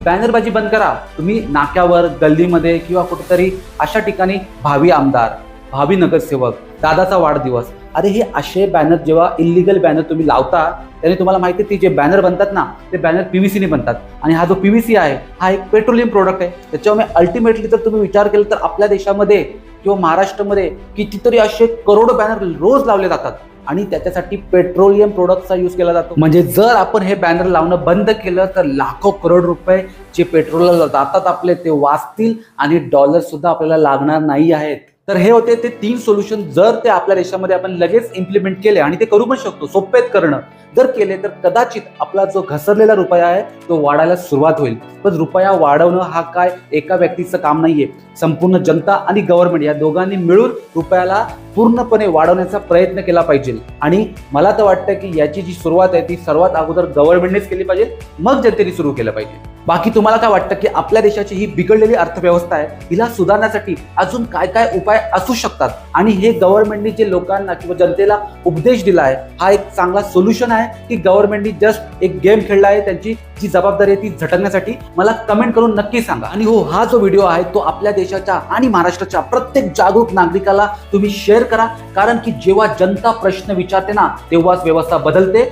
बॅनरबाजी बंद करा. तुम्ही नाक्यावर, गल्लीमध्ये किंवा कुठेतरी अशा ठिकाणी भावी आमदार, भावी नगरसेवक, दादाचा वाढदिवस, अरे हे असे बॅनर जेव्हा इल्लीगल बॅनर तुम्ही लावता, त्याने तुम्हाला माहिती आहे ती जे बॅनर बनतात ना, ते बॅनर पीव्हीसीने बनतात. आणि हा जो पीव्हीसी आहे हा एक पेट्रोलियम प्रोडक्ट आहे. त्याच्यामुळे अल्टिमेटली जर तुम्ही विचार केला तर आपल्या देशामध्ये किंवा महाराष्ट्रामध्ये कितीतरी असे करोडो बॅनर रोज लावले जातात आणि त्याच्यासाठी पेट्रोलियम प्रोडक्टचा यूज केला जातो. म्हणजे जर आपण हे बॅनर लावणं बंद केलं तर लाखो करोड रुपये जे पेट्रोलला जातात आपले ते वाचतील आणि डॉलर सुद्धा आपल्याला लागणार नाही आहेत. तर हे होते ते 3 सोल्युशन. जर ते आपल्या देशामध्ये आपण लगेच इम्प्लिमेंट केले, आणि ते करू पण शकतो, सोपे आहेत करणं, जर केले तर कदाचित आपला जो घसरलेला रुपया आहे तो वाढायला सुरुवात होईल. पण रुपया वाढवणं हा काय एका व्यक्तीचं काम नाहीये. संपूर्ण जनता आणि गव्हर्नमेंट या दोघांनी मिळून रुपयाला पूर्णपणे वाढवण्याचा प्रयत्न केला पाहिजे. आणि मला तर वाटतं की याची जी सुरुवात आहे ती सर्वात अगोदर गव्हर्नमेंटनेच केली पाहिजे, मग जनतेने सुरू केलं पाहिजे. बाकी तुम्हाला काय वाटतं की आपल्या देशाची ही बिघडलेली अर्थव्यवस्था आहे, हिला सुधारण्यासाठी अजून काय काय उपाय असू शकतात? आणि हे गव्हर्नमेंटने जे लोकांना किंवा जनतेला उपदेश दिला आहे हा एक चांगला सोल्युशन आहे की गव्हर्नमेंटने जस्ट एक गेम खेळला आहे? त्यांची जी जबाबदारी आहे ती झटकण्यासाठी मला कमेंट करून नक्की सांगा. आणि हो, हा जो व्हिडिओ आहे तो आपल्या देशाच्या आणि महाराष्ट्राच्या प्रत्येक जागरूक नागरिकाला तुम्ही शेअर करा, कारण की जेव्हा जनता प्रश्न विचारते ना तेव्हाच व्यवस्था बदलते.